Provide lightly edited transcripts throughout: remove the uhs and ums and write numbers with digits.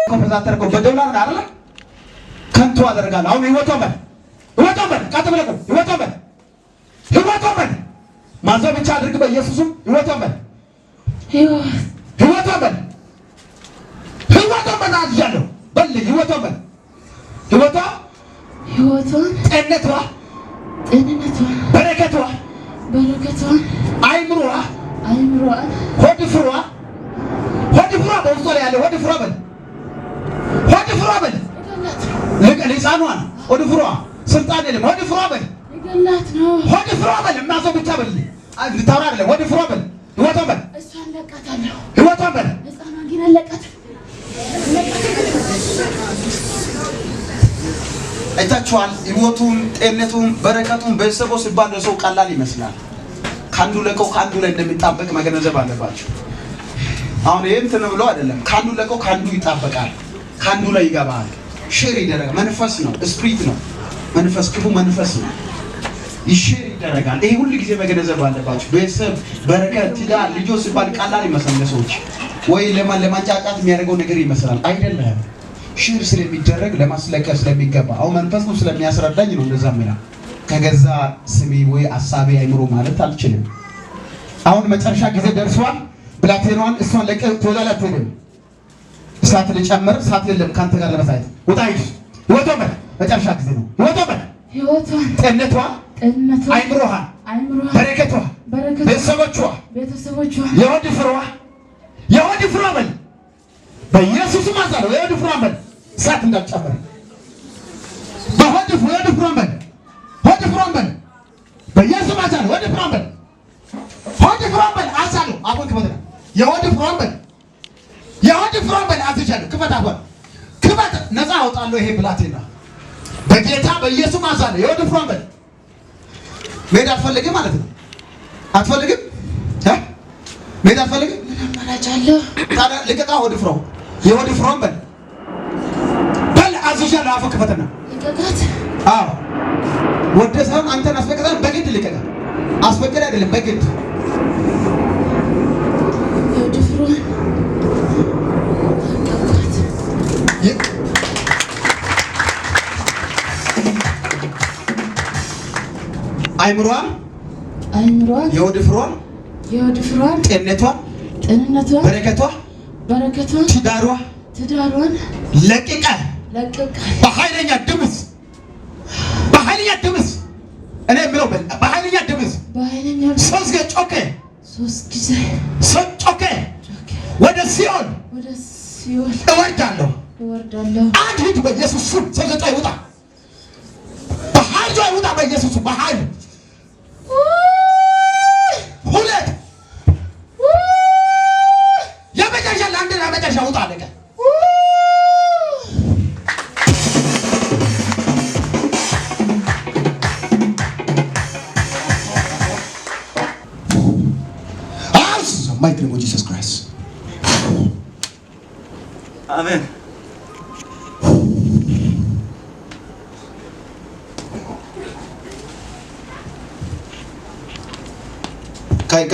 ኮምፒውተር በዶላር አይደል ከንቱ አደርጋለሁ አሁን ይወጣው ካተበለቁ ይወጣው ማዘው ብቻ አድርግ በኢየሱስም ይወጣው አዝዣለሁ በል ይወጣው ጤንነቷ በረከቷ አይምሮዋ ሆድ ፍሯ በውስጧ ላይ ያለ ሆድ ፍሯ በል ለሕፃኗን ሆድ ፍሯ ስልጣን የለም ሆድ ፍሯ በል ይገላት ነው ሆድ ፍሯ በል እናዘው ብቻ በል ልታወራ አይደለም ሆድ ፍሯ በል ይወጣው በል እሷን ለቃታለሁ ይወጣው በል ሕፃኗን ግን ለቃት አይታችኋል ህይወቱን ጤንነቱን በረከቱን በሰቦ ሲባል ለሰው ቀላል ይመስላል ካንዱ ለቀው ካንዱ ላይ እንደሚጣበቅ መገነዘብ አለባችሁ አሁን እንትን ብሎ አይደለም ካንዱ ለቀው ካንዱ ይጣበቃል ካንዱ ላይ ይገባል ሼር ይደረጋል መንፈስ ነው ስፒሪት ነው መንፈስ ክፉ መንፈስ ነው ይሼር ይደረጋል ይሄ ሁሉ ጊዜ መገነዘብ አለባችሁ በሰብ በረከት ትዳር ልጆች ሲባል ቀላል ይመስላል ለሰዎች ወይ ለማንጫጫት የሚያደርገው ነገር ይመስላል አይደለም ሼር ስለሚደረግ ለማስለቀስ ስለሚገባ አው መንፈስ ነው ስለሚያስረዳኝ ነው እንደዛ ማለት ከገዛ ስሜ ወይ አሳቤ አይምሮ ማለት አልችልም አሁን መጨረሻ ጊዜ ደርሷል ብላቴናዋን እሷን ለቀቅ ተወላላት ነው እሳት ልጨምር እሳት የለም ካንተ ጋር ለመሳየት ወጣይሽ ይወጣው መጨረሻ ጊዜ ነው ይወጣው ጤንነቷ አይምሮዋ በረከቷ ቤተሰቦቿ የወድ ፍሯ በል በኢየሱስ ማዛለው የወድ ፍሯ በል እሳት እንዳልጨምር በሆድ ፍሯ በል በኢየሱስ ማዛለው ወድ ፍሯ በል አዛለው አሁን ከበደ የወድ ፍሯ በል አትቻለሁ ክፈት ነፃ አውጣለሁ ይሄ ብላቴና በጌታ በኢየሱስ ማዛለው የወድ ፍሯ በል ሜዳ አትፈልግም ማለት ነው አትፈልግም ሜዳ አትፈልግም ምን አማራጫለሁ ታዲያ ልቀቃ የወድ ፍሯን በል አዝዣለሁ አፈ ክፈትና ልቀቃት አዎ ወደ ሰውን አንተን አስፈቅደህ በግድ ልቀቃ አስፈቅደህ አይደለም በግድ የወድ ፍሯን አይምሮዋን የወድ ፍሯን ጤንነቷ በረከቷ ትዳሯን ለቅቃል በኃይለኛ ድምፅ እኔ የምለው በኃይለኛ ድምፅ ሶስት ጊዜ ጮኬ ወደ ሲኦል እወርዳለሁ አንድ ሂድ በኢየሱስ ስም ሰው ይውጣ በኃይል ይውጣ በኢየሱስ ስም በኃይል ሁለት የመጨረሻ ውጣ አለቀ mighty name of Jesus Christ amen kai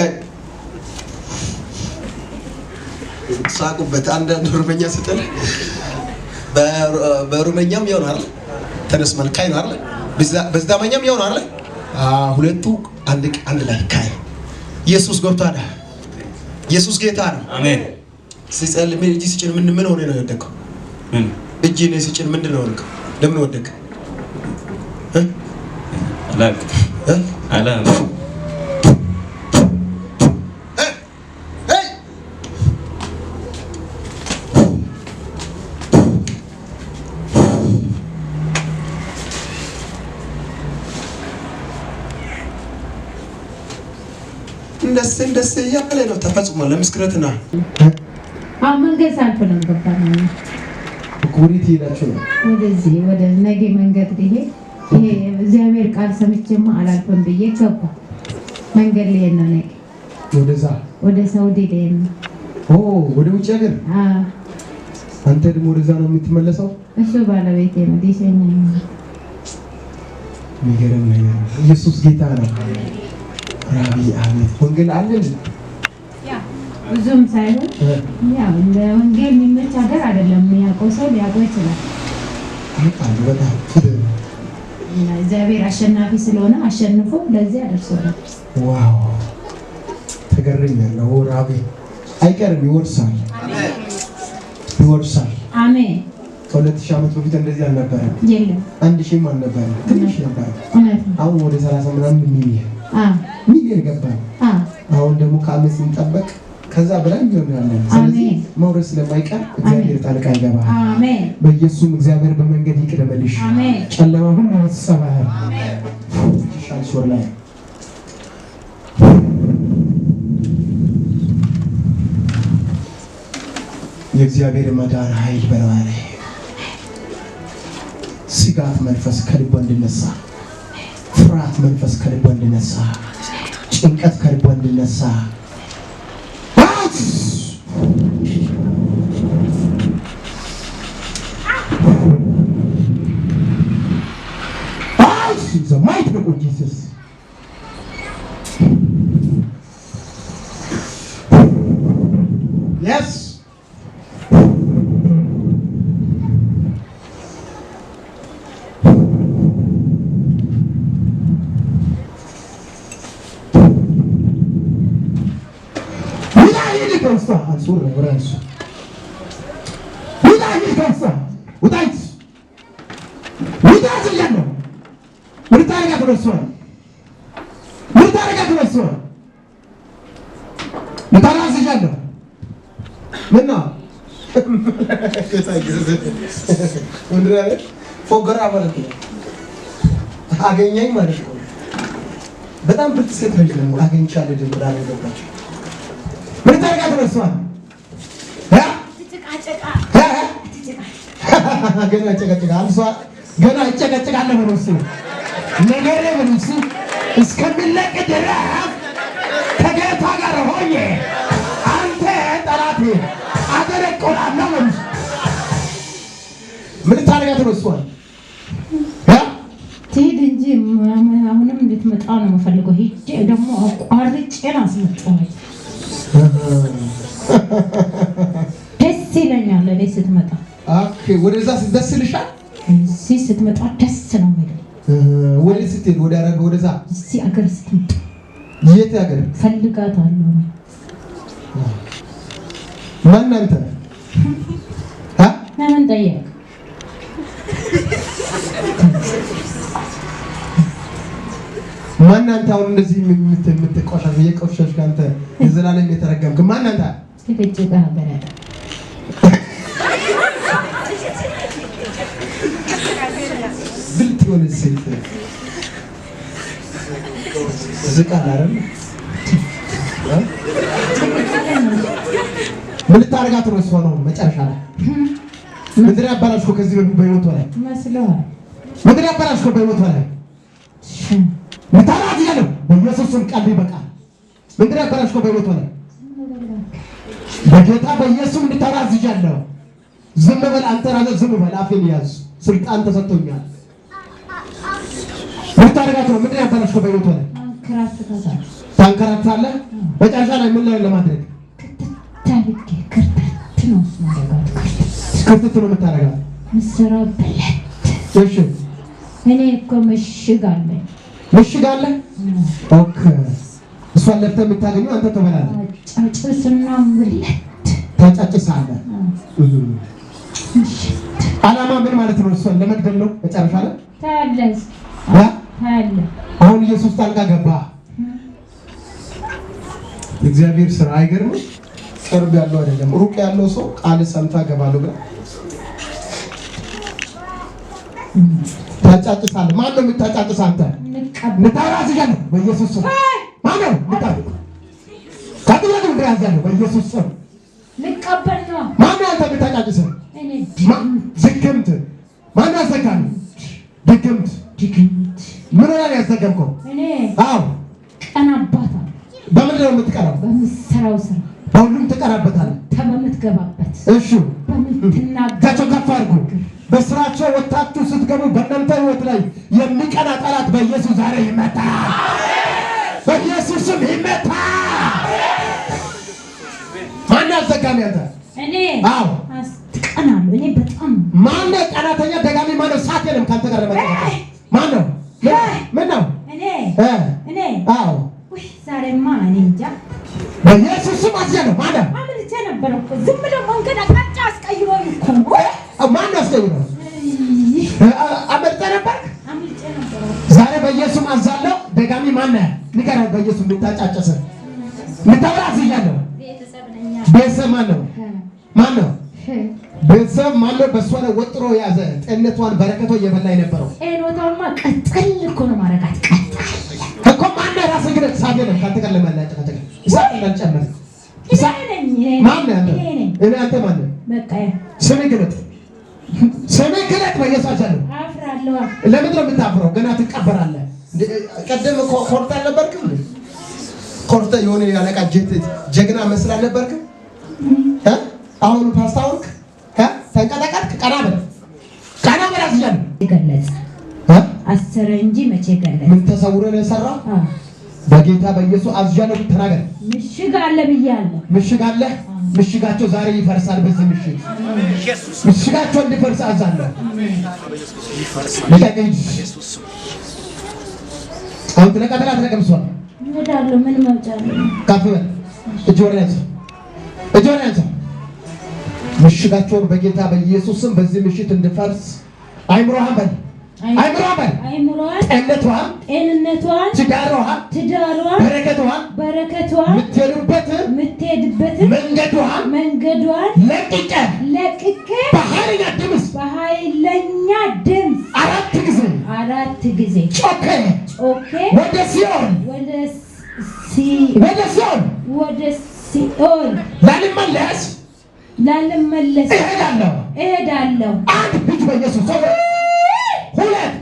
ሳቁበት አንዳንድ ሩመኛ ስጠን በሩመኛም ይሆን አይደል ተነስ መልካይ ነው አይደል በዛማኛም ይሆን አይደል ሁለቱ አንድ ላይ ካይ ኢየሱስ ገብቷል ኢየሱስ ጌታ ነው አሜን ሲጸልይ ምን እጂ ሲጭን ምን ሆነ ነው የወደቀው ምን እጂ ነው ሲጭን ምንድን ነው የወደቀው ለምን ወደቀ አላ እንደስ ያለ ነው ተፈጽሟል ለምስክረትና መንገድ ሳልፈለም ገባና ኩሪቲ ይላችሁ ወደዚህ ወደ ነገ መንገድ ይሄ እግዚአብሔር ቃል ሰምቼማ አላልፈም ብዬ ገባ መንገድ ላይ ነው ነገ ወደ ሳውዲ ላይ ነው ወደ ውጭ ሀገር አንተ ደግሞ ወደዛ ነው የምትመለሰው እሱ ባለቤቴ ነው ዲሰኛ የሚገርም ነገር ኢየሱስ ጌታ ነው ራቢ አሜን ወንጌል አለን ብዙም ሳይሆን ያው ለወንጌል የሚመች ሀገር አይደለም ያቆ የማያውቀው ሰው ሊያውቀው ይችላል። በጣም እግዚአብሔር አሸናፊ ስለሆነ አሸንፎ ለዚህ አደርሶናል። ዋው ተገርሜያለሁ። ራቢ አይቀርም፣ ይወርሳል። አሜን። ከ2000 ዓመት በፊት እንደዚህ አልነበረም። የለም 1000 አልነበረም፣ ትንሽ ነበር። አሁን ወደ 30 ምናምን ሚሊዮን ገባ። አሁን ደግሞ ከዓመት ሲንጠበቅ ከዛ በላይ ይሆናል። ስለዚህ መውረስ ስለማይቀር እግዚአብሔር ጣልቃ ይገባል። አሜን። በኢየሱስም እግዚአብሔር በመንገድ ይቅደምልሽ። አሜን። ጨለማ ሁሉ ይሰባል። አሜን። ሻንሶር ላይ የእግዚአብሔር መዳን ኃይል በላዋለ ስጋት መንፈስ ከልቧ እንዲነሳ፣ ፍርሃት መንፈስ ከልቧ እንዲነሳ፣ ጭንቀት ከልቧ እንዲነሳ the mighty name of Jesus. Yes. አገኘኝ ማለት ነው። በጣም ብርት ሴት ልጅ ነው። አገኝቻለሁ ድምራ ነው ገባችሁ። ምን ታረጋት ነው እሷ? ገና ጨቀጨቃለሁ እሷ ገና ጨቀጨቃለሁ ነው እሱ ነገሬ ነው እሱ እስከሚለቅ ድረስ ከጌታ ጋር ሆኜ አንተ ጠላቴ አደረቆላለሁ ነው። ምን ታረጋት ነው እሷ? ትሄድ እንጂ አሁንም እንድትመጣ ነው የምፈልገው። ሂጅ ደግሞ አቋርጬ አስመጣሁ። ደስ ይለኛል ለኔ ስትመጣ። ኦኬ ወደዛ ደስ ይልሻል? እዚህ ስትመጣ ደስ ነው የሚለኝ። ወደ ስትሄድ ወደ አረብ ወደዛ እዚህ አገር ስትመጣ የት አገር ፈልጋታለሁ? ማን አንተ? ምን ጠየቅ? ማን አንተ? አሁን እንደዚህ የምትቆሻሽ የቆሻሽ ካንተ የዘላለም የተረገምክ ማን አንተ? ትግጭጋ በረዳ ብልጥ ሆነ ሴት ዝቃል አይደል? ምን ታረጋት ነው እሷ ነው መጨረሻ ላይ ምንድን ያባላሽኮ ከዚህ በህይወቷ ላይ መስሎሃል? ምንድን ያባላሽኮ በህይወቷ ላይ ምታራት ያለው በኢየሱስም ቃል ይበቃል። ምንድን ያባላሽኮ በህይወቷ ላይ በጌታ በኢየሱስም እንድታራት ይያለው። ዝም በል አንተ ራስህ ዝም በል። አፌን ያዝ። ስልጣን ተሰጥቶኛል። ምታረጋት ነው ምንድን ያባላሽኮ በህይወቷ ላይ ታንከራታለህ። መጨረሻ ላይ ምን ላይ ለማድረግ ታሪክ ከርታት ነው ማለት ከርታት ነው የምታረጋት መስራው በለት። እሺ እኔ እኮ ምሽግ አለኝ። ኦኬ እሷን ለፍተህ የምታገኘው አንተ ትበላለህ። ጫጭስና ምለት ታጫጭሳለህ። ዓላማ ምን ማለት ነው? እሷን ለመግደል ነው መጨረሻ ላይ ታያለህ። አሁን ኢየሱስ ጣልቃ ገባ። እግዚአብሔር ስራ አይገርምም? ቅርብ ያለው አይደለም ሩቅ ያለው ሰው ቃል ሰምታ ገባለሁ ብላ ታጫጭሳለህ። ማን ነው የምታጫጭስ? አንተ ምታራዝ ይያለህ በኢየሱስ ስም። ማን ነው ምታራዝ? ካጥያለህ እንደያዛለህ በኢየሱስ ስም ልቀበል ነው። ማን ነው አንተ የምታጫጭስ? እኔ ዝግምት። ማን ነው ያዘጋኝ? ድግምት። ምን ነው ያዘጋምከው? እኔ አዎ ቀናባታ። በምንድን ነው የምትቀራው? በምትሰራው ስራ በሁሉም ትቀራበታለህ። በምትገባበት እሺ በምትናገረው ከፍ አድርጉ። በስራቸው ወጣችሁ ስትገቡ በእናንተ ህይወት ላይ የሚቀና ጠላት በኢየሱስ ዛሬ ይመታል። በኢየሱስም ይመታል። ማን ያዘጋኝ አንተ? እኔ አዎ አስቀናለሁ። እኔ በጣም ማን ያስገኘው አመልጠ ነበር ዛሬ በኢየሱስ አዛለው ደጋሚ ማን ንገረው በኢየሱስ ምታጫጨሰ ምታብራዝ ይያለው ቤተሰብ ማን ነው ቤተሰብ ማን ነው በሷ ነው ወጥሮ ያዘ ጤንነቷን በረከቷ እየበላ የነበረው ጤንነቷማ ቀጥል እኮ ነው ማረጋት እኮ ማን ራስ ግን ሳገለ ካተቀለመ ያላጨቀጨቀ ይሳቀላል ጨመረ ማን ነው እኔ አንተ ማን ነው በቃ ስሜ ግለጥ በኢየሱስ አዛለው አፍራለሁ ለምን ነው የምታፍረው ገና ትቀበራለህ ቀደም እኮ ኮርታ አልነበርክም ኮርታ የሆነ ያለቃ ጀግና መስላ አልነበርክም አሁን ፓስታውክ ተንቀጠቀጥክ ቀና በል አስጀን ገለጽ አሰረ እንጂ መቼ ገለጽ ምን ተሰውሮ ነው የሰራው በጌታ በኢየሱስ አዝዣለሁ ተናገር ምሽግ አለ ብያለሁ ምሽግ አለ ምሽጋቸው ዛሬ ይፈርሳል በዚህ ምሽግ ምሽጋቸው እንዲፈርስ አዛለሁ ኢየሱስ አሁን ተለቀቀምሷል እሄዳለሁ ምን መውጫለሁ ካፍ በል እጅ ወደ አንተ ምሽጋቸውን በጌታ በኢየሱስም በዚህ ምሽት እንዲፈርስ አይምሮሃን በል ጤንነቷን ትዳሯን በረከቷን ምትሄድበትን መንገዷን ለቅቄ በኃይለኛ ድምፅ አራት ጊዜ ጮኬ ወደ ሲኦል ላልመለስ እሄዳለሁ አንድ ልጅ በኢየሱስ ሁለት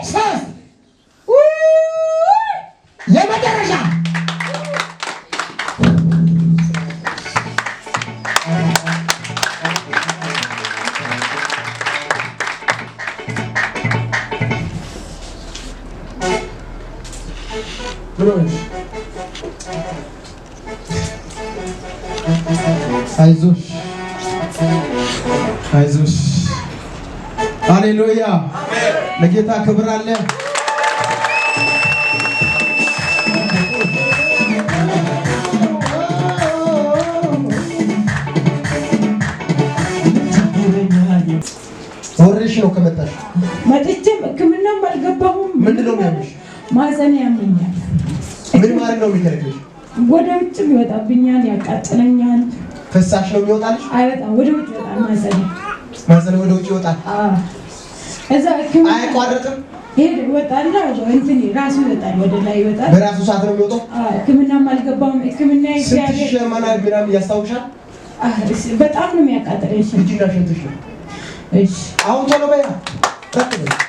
ሶስት የመጨረሻ አይዞሽ ሃሌሉያ ለጌታ ክብር አለ ወርሽ ነው ከመጣሽ መጥቼም ሕክምናም አልገባሁም ምንድነው የሚያምሽ ማህፀን ያመኛል ምን ማለት ነው የሚከለክልሽ ወደ ውጭ ይወጣብኛል ያቃጥለኛል ፈሳሽ ነው የሚወጣልሽ አይወጣም ወደ ውጭ ይወጣል ማህፀን ወደ ውጭ ይወጣል እዛ ሕክምና አይቋረጥም ይወጣልና እንትን ራሱ ይወጣል ወደ ላይ ይወጣል በራሱ ሰዓት ነው የሚወጣው ሕክምናም አልገባሁም ሕክምና ይያገኝ ሸማና ምናምን ያስታውሻል በጣም ነው የሚያቃጥለኝ ልጅና ሽንትሽ እሺ አሁን ቶሎ በያ